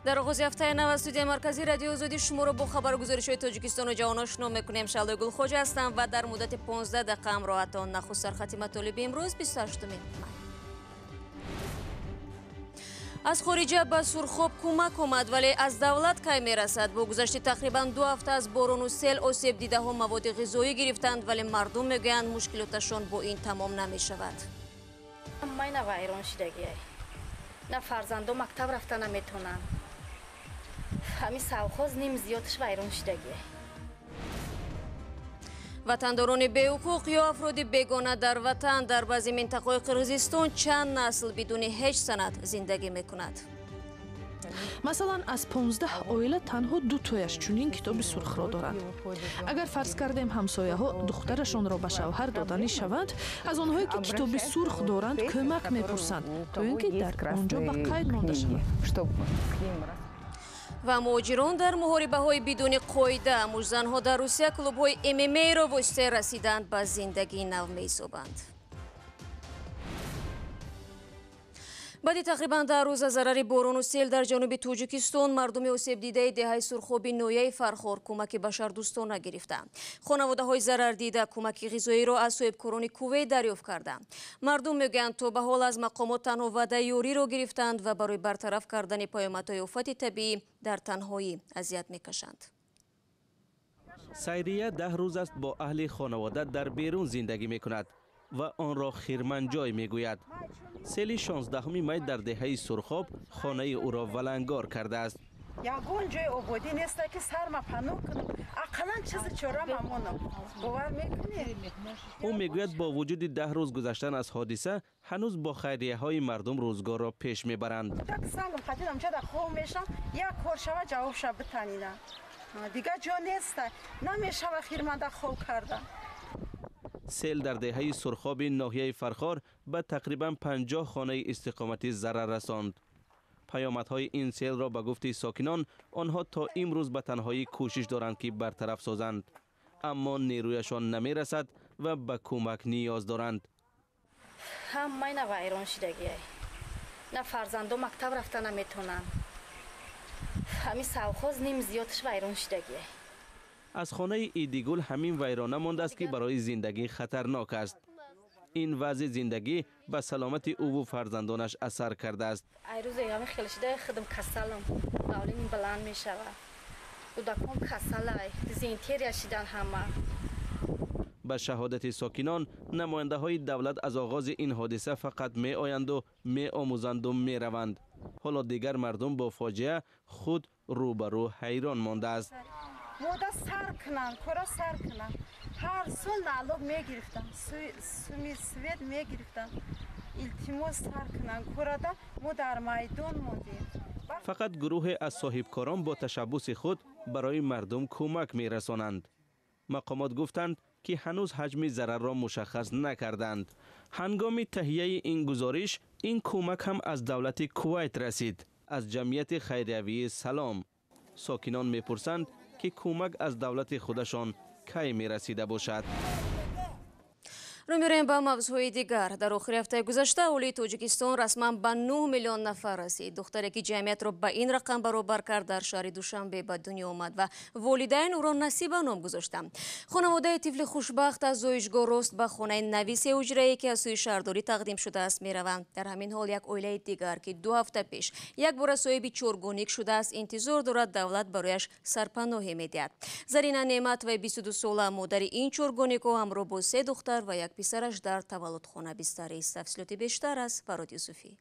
در آغاز هفته نو از استودیوی مرکزی رادیو آزادی شما را با خبرگزاری‌های تاجیکستان و جهان آشنا می‌کنیم. شعله گلخوجه هستم و در مدت 15 دقیقه همراهتان. نخست سرخط مطالب امروز 28 می. از خارجه به سرخاب کمک آمد ولی از دولت کی میرسد؟ با گذشت تقریبا 2 هفته از باران و سیل آسیب دیده ها مواد غذایی گرفتند ولی مردم میگویند مشکلاتشان با این تمام نمیشود. من ویران شدگی نه فرزندان مکتب رفتن نمیتونن. همین سوخوز نیم زیادش ویران شدگی. وطنداران بی‌حقوق یا افراد بیگانه در وطن در بعضی منطقه‌های قرغیزستان چند نسل بدون هیچ سند زندگی میکند. مثلا از 15 oila танҳо 2 тояш чунин китоби сурхро доранд. агар фарз кардем ҳамсояҳо духтарашонро ба шавҳар доданӣ шаванд, аз онҳое ки китоби сурх доранд кӯмак мепурсанд, то ин ки дар онҷо ба қайд монда шаванд. و مهاجران در محاربه‌های بدون قاعده مجزن‌ها در روسیه کلوب‌های MMA را واسطه رسیدند به زندگی نو می‌سازند. بعد تقریبا 10 روز از ضرر باران و سیل در جنوب تاجیکستان مردم آسیب دیده دهه سرخاب نویه فرخار کمک بشردوستانه گرفتند. خانواده‌های ضرر دیده کمک غذایی را از صاحبکاران کویت دریافت کردند. مردم میگویند تا به حال از مقامات تنها وعده یاری را گرفتند و برای برطرف کردن پیامدهای آفت طبیعی در تنهایی اذیت میکشند. سایریه 10 روز است با اهل خانواده در بیرون زندگی میکند و آن را خیرمنجای میگوید. سیل 16 می در دهه سرخاب خانه او را ولنگار کرده است. یگون جای آبادی نیست که سرما پناه کنم. اقلا چیز چرا ممنونم. باور میکنی؟ او میگوید با وجود 10 روز گذشتن از حادثه هنوز با خیریه های مردم روزگار را پیش میبرند. tak سالم خاطرم چه در خوب میشم یک کار شوه جواب شب بتنیدم. دیگه جا نیست. نمیشه خیرمنده خوب کردن. سیل در دهه سرخاب ناحیه فرخار به تقریبا 50 خانه استقامتی ضرر رساند. پیامدهای این سیل را به گفته ساکنان آنها تا امروز به تنهایی کوشش دارند که برطرف سازند، اما نیرویشان نمی رسد و به کمک نیاز دارند. همه نه ویران شدگی نه فرزندان مکتب رفتن نمیتونن. همین سوخوز نیم زیادش ویران شدگی. از خانه ایدیگل همین ویرانه مانده است که برای زندگی خطرناک است. این وضع زندگی به سلامت او و فرزندانش اثر کرده است. ایروز همین خیلی شده خودم کسلم ناولین بلند می شود. دودکم کسلای زینتیری شدن همه. به شهادت ساکنان نماینده های دولت از آغاز این حادثه فقط می آیند و می آموزند و می روند. حالا دیگر مردم با فاجعه خود روبرو حیران مانده است. مودا سر کنن، کورا سر کنن. هر سال نالوگ میگرفتن، سویت میگرفتن. التماس سر کنن، کورا دا ما در میدان موندیم. فقط گروه از صاحبکاران با تشبث خود برای مردم کمک میرسانند. مقامات گفتند که هنوز حجم ضرر را مشخص نکردند. هنگام تهیه این گزارش این کمک هم از دولت کویت رسید. از جمعیت خیریوی سلام ساکنان میپرسند که کمک از دولت خودشان کی می رسیده باشد. رو می‌رویم به موضوع دیگر. در آخر هفته گذشته اولی تاجیکستان رسما به 9 میلیون نفر رسید. دختری که جمعیت را به این رقم برابر کرد در شهر دوشنبه به دنیا آمد و والدین او را نصیبه نام گذاشتند. خانواده طفل خوشبخت از زایشگاه رست به خانه نویس اجرایی که از سوی شهرداری تقدیم شده است می‌روند. در همین حال یک عائله دیگر که 2 هفته پیش یک بار صاحب چرگونیک شده است انتظار دارد دولت برایش سرپناهی می‌دهد. زرینا نعمت و 22 ساله مادر این چرگونیک همراه با 3 دختر و یک پسرش در تولدخانه بستری است. تفصیلات بیشتر از فراد یوسفی.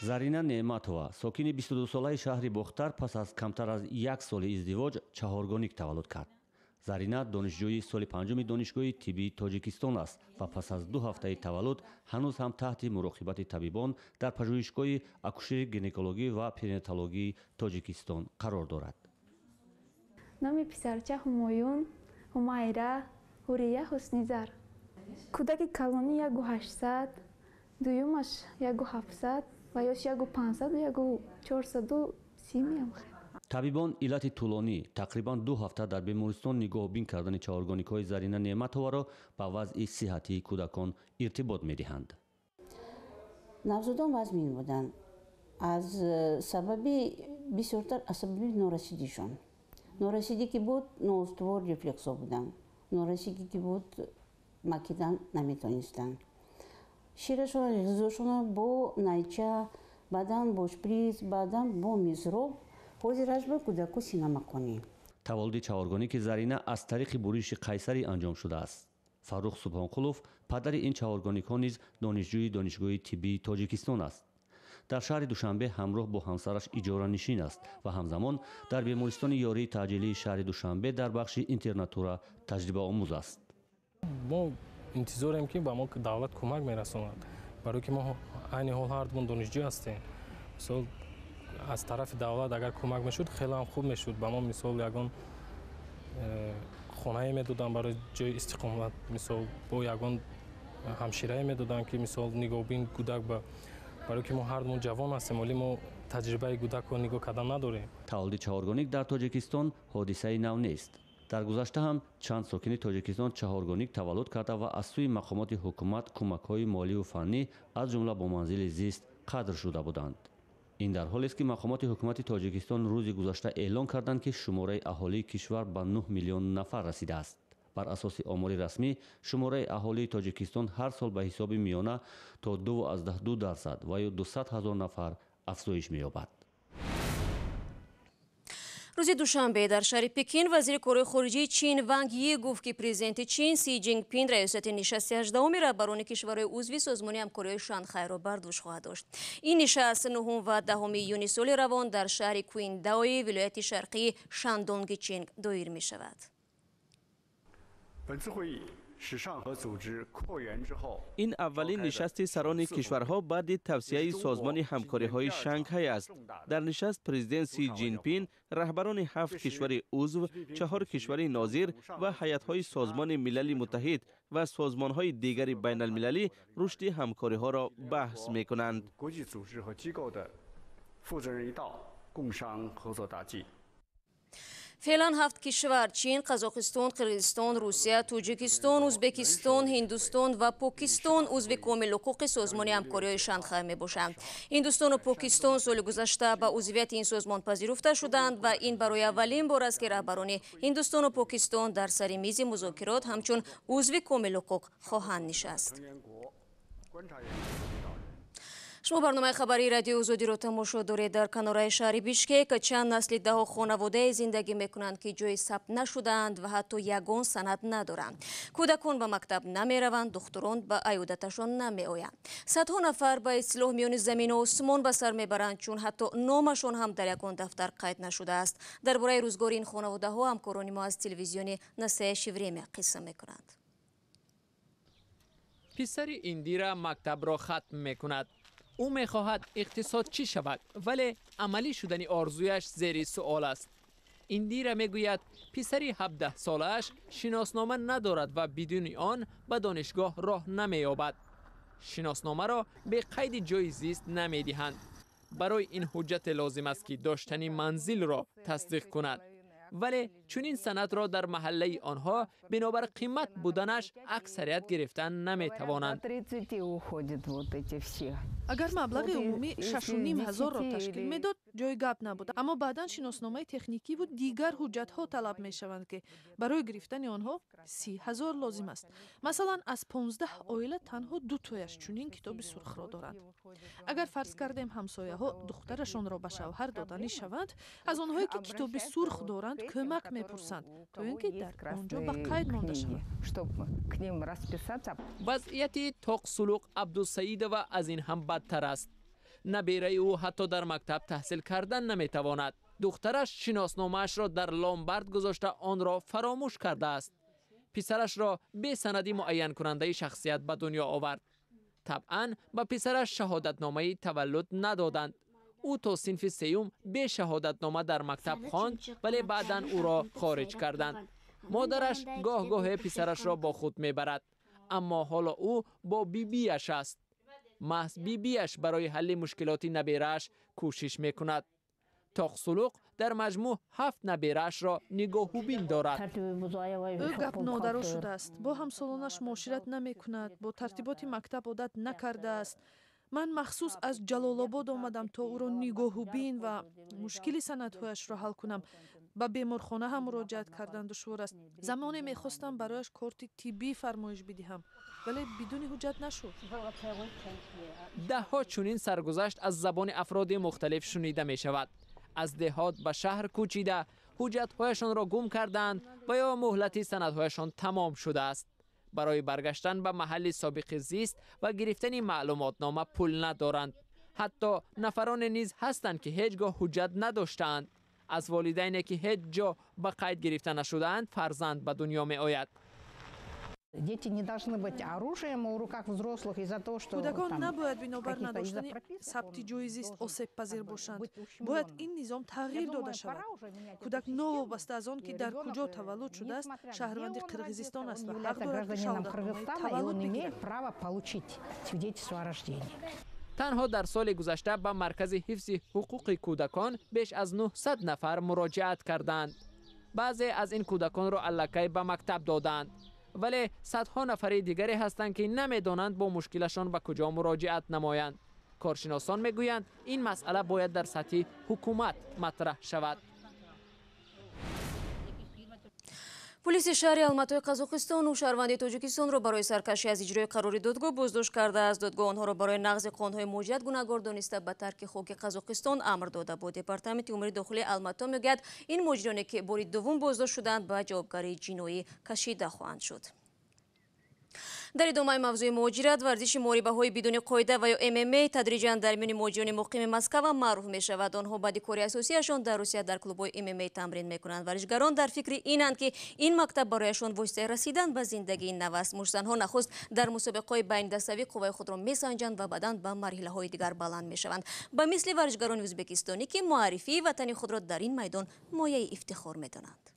зарина неъматова сокини 22 солаи шаҳри бохтар пас аз камтар аз 1 соли издивоҷ чаҳоргоник таваллуд кард. зарина донишҷӯи соли 5-уми донишгоҳи тиббии тоҷикистон аст ва пас аз 2 ҳафтаи таваллуд ҳанӯз ҳам таҳти муроқибати табибон дар пажӯҳишгоҳи акушерӣ гинекологӣ ва перинатологии тоҷикистон қарор дорад. номи писарча ҳумоюн ҳумайра ҳурия ҳуснизар. кӯдаки калонӣ 1800, дуюмаш 1700 ва ёш 1500 1430 меомад. табибон иллати тӯлонӣ тақрибан 2 ҳафта дар бемористон нигоҳубин кардани чаҳоргоникҳои зарина неъматоваро ба вазъи сиҳатии кӯдакон иртибот медиҳанд. навзодон вазмин буданд аз сабаби бисёртар аз сабаби норасидишон. Норасидӣ ки буд ноустувор рефлексо буданд, норасидӣ ки буд макидан наметонистанд. Ширашон ғизошона бо найча, баъдан бо шприц, баъдан бо мизроб ҳозир аз ба кӯдаку сина маконӣ. таваллуди чаҳоргоники Зарина аз тариқи буриши қайсарӣ анҷом шудааст. Фаррух Субҳонқулов падари ин чаҳоргоникҳо низ донишҷӯи донишгоҳи тиббии Тоҷикистон аст. дар шаҳри Душанбе ҳамроҳ бо ҳамсараш иҷоранишин аст ва ҳамзамон дар бемористони ёрии таъҷилии шаҳри Душанбе дар бахши интернатура таҷрибаомӯз аст. мо интизорем ки ба мо давлат кӯмак мерасонад, барои ки мо айни ҳол ҳардумон донишҷӯ ҳастем. мисол аз тарафи давлат агар кӯмак мешуд хеле ҳам хуб мешуд. Ба мо мисол ягон хонае медоданд барои ҷои истиқомат, мисол бо ягон ҳамширае медоданд ки мисол нигоҳбин кӯдак ба, барои ки мо ҳардумон ҷавон ҳастем, вале мо таҷрибаи кӯдакро нигоҳ кардан надорем. таваллуди чаҳоргоник дар Тоҷикистон ҳодисаи нав нест. дар гузашта ҳам чанд сокини Тоҷикистон чаҳоргоник таваллуд карда ва аз сӯи мақомоти ҳукумат кӯмакҳои моливу фаннӣ аз ҷумла бо манзили зист қадр шуда буданд. ин дар ҳолест ки мақомоти ҳукумати Тоҷикистон рӯзи гузашта эълон карданд ки шумораи аҳолии кишвар ба 9 миллион нафар расидааст. бар асоси омори расмӣ шумораи аҳолии Тоҷикистон ҳар сол ба ҳисоби миёна то 2.2% ва ё 200 000 нафар афзоиш меёбад. рӯзи душанбе дар шаҳри Пекин вазири корҳои хориҷии Чин Ванг Йи гуфт ки президенти Чин Си Ҷинпин раёсати нишасти 18-уми раҳбарони кишварҳои узви созмони ҳамкориҳои Шанхайро бар дӯш хоҳад дошт. ин нишаст 9 ва 10 июни соли равон дар шаҳри Куиндаои вилояти шарқии Шандонги Чин доир мешавад. ин аввалин нишасти сарони кишварҳо баъди тавсияи созмони ҳамкориҳои Шанхай аст. дар нишаст президент Си Ҷинпин раҳбарони 7 кишвари узв, 4 кишвари нозир ва ҳайатҳои созмони милали муттаҳид ва созмонҳои дигари байналмилалӣ рушди ҳамкориҳоро баҳс мекунанд. феълан 7 кишвар Чин, Қазоқистон, Қирғизистон, Русия, Тоҷикистон, Узбекистон, Ҳиндустон ва Покистон узви комили ҳуқуқи созмони ҳамкориҳои Шанхай мебошанд. Ҳиндустону Покистон соли гузашта ба узвивияти ин созмон пазируфта шуданд ва ин барои аввалин бор аст ки раҳбарони Ҳиндустону Покистон дар сари мизи музокирот ҳамчун узви комили ҳуқуқ хоҳанд нишаст. шумо барномаи хабарии радиои Озодиро тамошо доред. дар канораи шаҳри Бишкек чанд насли даҳо хонаводаe зиндагӣ мекунанд ки ҷои сабт нашудаанд ва ҳатто ягон санад надоранд. кӯдакон ба мактаб намераванд, духтурон ба айодаташон намеоянд. садҳо нафар ба истлоҳ миёни замину осмон ба сар мебаранд, чун ҳатто номашон ҳам дар ягон дафтар қайд нашудааст. дар бораи рӯзгори ин хонаводаҳо ҳамкорони мо аз телевизиони «Настоящее время» қисса мекунанд. писари Индира мактабро хатм мекунад. او می‌خواهد اقتصاد چی شود، ولی عملی شدن آرزویش زیر سوال است. ایندیرا میگوید پسری 17 سالش شناسنامه ندارد و بدون آن به دانشگاه راه نمی‌یابد. شناسنامه را به قید جای زیست نمی‌دهند. برای این حجت لازم است که داشتن منزل را تصدیق کند. ولی چون این سند را در محله آنها بنابر قیمت بودنش اکثریت گرفتن نمی‌توانند. агар маблағи умумӣ 6,500 ташкил медод ҷои гап набуд, аммо баъдан шиносномаи техникиву дигар ҳуҷҷатҳо талаб мешаванд ки барои гирифтани онҳо 30,000 лозим аст. масалан аз 15 оила танҳо 2 тояш чунин китоби сурхро доранд. агар фарз кардем ҳамсояҳо духтарашонро ба шавҳар доданӣ шаванд, аз онҳое ки китоби сурх доранд кӯмак мепурсанд то ин ки дар онҷо ба қайд монда шаванд. вазъияти тоқсулуқ абдусаидова аз ин ҳам بدتر است. نبیره او حتی در مکتب تحصیل کردن نمیتواند. دخترش شناسنامه‌اش را در لامبرد گذاشته آن را فراموش کرده است. پسرش را به سندی معین کننده شخصیت به دنیا آورد. طبعا به پسرش شهادتنامه تولد ندادند. او تا صنف سیوم به شهادتنامه در مکتب خواند ولی بعداً او را خارج کردند. مادرش گاه گاه پسرش را با خود میبرد. اما حالا او با بیبیش است. محض بیبیش برای حل مشکلات نبیرش کوشش میکند. توقسلوق در مجموع 7 نبیرش را نگاهوبین دارد. او گپ نادرو شده است. با همسالانش معاشرت نمیکند. با ترتیبات مکتب عادت نکرده است. ман махсус аз ҷалолобод омадам то ӯро нигоҳу бин ва мушкили санадҳояшро ҳал кунам. ба беморхона ҳам муроҷиат кардан душвор аст. замоне мехостам барояш корти тиббӣ фармоиш бидиҳам, вале бидуни ҳуҷҷат нашуд. даҳҳо чунин саргузашт аз забони афроди мухталиф шунида мешавад. аз деҳот ба шаҳр кӯчида ҳуҷҷатҳояшонро гум карданд ва ё муҳлати санадҳояшон тамом шудааст. барои баргаштан ба маҳалли собиқи зист ва гирифтани маълумотнома пул надоранд. ҳатто нафароне низ ҳастанд ки ҳеҷ гоҳ ҳуҷҷат надоштаанд. аз волидайне ки ҳеҷ ҷо ба қайд гирифта нашудаанд фарзанд ба дунё меояд. Дети не должны быть оружием в руках взрослых из-за того, что кӯдакон набояд бинобар надоштани сабти ҷои зист осебпазир бошанд. бояд ин низом тағйир дода шавад. кӯдак новобаста аз он ки дар куҷо таваллуд шудааст шаҳрванди Қирғизистон аст ва ҳақ дорад ки шаҳодатномаи таваллуд бигирад. танҳо дар соли гузашта ба маркази ҳифзи ҳуқуқи кӯдакон беш аз 900 нафар муроҷиат карданд. баъзе аз ин кӯдаконро аллакай ба мактаб доданд, вале садҳо нафари дигаре ҳастанд ки намедонанд бо мушкилашон ба куҷо муроҷиат намоянд. коршиносон мегӯянд ин масъала бояд дар сатҳи ҳукумат матраҳ шавад. پلیس شهر الماتای قزاقستان و شهروندی تاجیکستان را برای سرکشی از اجرای قرار دادگاه بازداشت کرده است. دادگاه آنها را برای نقض قانون‌های موجود گناهکار دانسته به ترک خاک قزاقستان امر داده بود. دپارتمنت امور داخلی الماتا میگوید این مجرمانی که بار دوم بازداشت شدند به جوابگری جنایی کشیده خواهند شد. در ادامه موضوع مهاجرت، ورزش ماربه‌های بدون قاعده و یا MMA تدریجاً در میان مهاجران مقیم مسکو معروف می‌شود. آنها بعد کاری اساسیشان در روسیه در کلوب‌های MMA تمرین می‌کنند. ورزشکاران در فکر اینند که این مکتب برایشان واسطه رسیدن به زندگی نو است. مشت‌ها نخست در مسابقه‌های بین دسته‌ای قوای خود را می‌سنجند و بعداً به مرحله‌های دیگر بلند می‌شوند. به مثل ورزشکاران ازبکستانی که معرفی وطن خود را در این میدان مایه افتخار می‌دانند.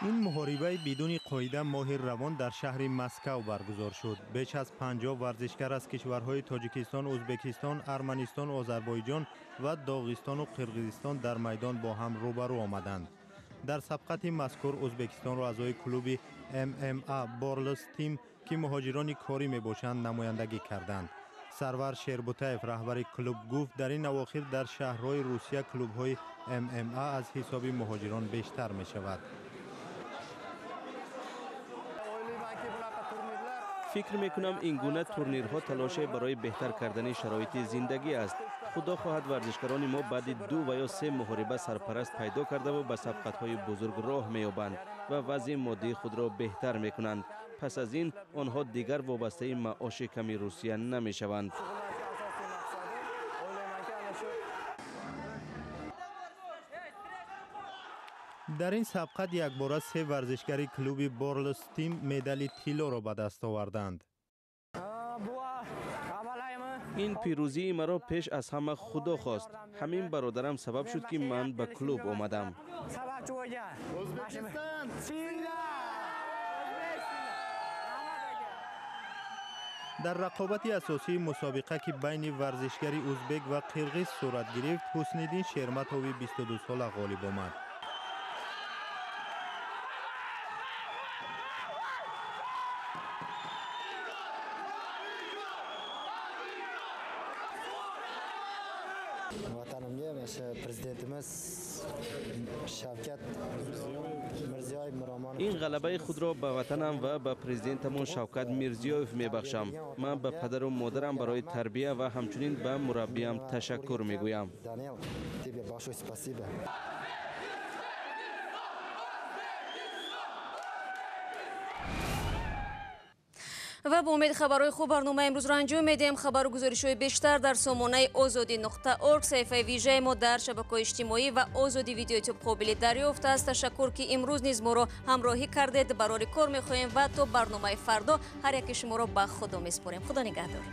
این محاربه بدون قاعده ماه روان در شهر مسکو برگزار شد. بیش از 50 ورزشکار از کشورهای تاجیکستان، ازبکستان، ارمنستان، آذربایجان و داغستان و قرقیزستان در میدان با هم روبرو آمدند. در سبقت مذکور ازبکستان را اعضای کلوب MMA بارلس تیم که مهاجران کاری میباشند نمایندگی کردند. سرور شیربوتایف رهبر کلوب گفت در این اواخر در شهرهای روسیه کلوب‌های MMA از حساب مهاجران بیشتر میشود. فکر میکنم این گونه تورنیرها تلاش برای بهتر کردن شرایط زندگی است. خدا خواهد ورزشکاران ما بعد 2 و یا 3 محاربه سرپرست پیدا کرده و به سبقت‌های بزرگ راه می‌یابند و وضع مادی خود را بهتر میکنند. پس از این آنها دیگر وابسته معاش کمی روسیه نمیشوند. در این سبقت یک بار 3 ورزشکاری کلوب بارلس تیم مدال طلا را به دست آوردند. این پیروزی مرا پیش از همه خدا خواست. همین برادرم سبب شد که من به کلوب آمدم. در رقابت اساسی مسابقه که بین ورزشکاری ازبک و قرقیز صورت گرفت، حسن‌الدین شیرمتوی 22 ساله غالب آمد. این غلبه خود را به وطنم و به پرزیدنتمون شوکت میرزیوف میبخشم. من به پدر و مادرم برای تربیت و همچنین به مربیم تشکر میگویم. و با امید خبرهای خوب برنامه امروز را انجام میدیم. خبر و گزارش‌های بیشتر در سامانه azadi.org، صفحه ویژه ما در شبکه‌های اجتماعی و آزادی ویدیو یوتیوب قابل دریافت است. تشکر که امروز نیز ما را همراهی کردید. برای کار می‌خواهیم و تا برنامه فردا هر یک شما را به خدا می‌سپاریم. خدا نگهدار.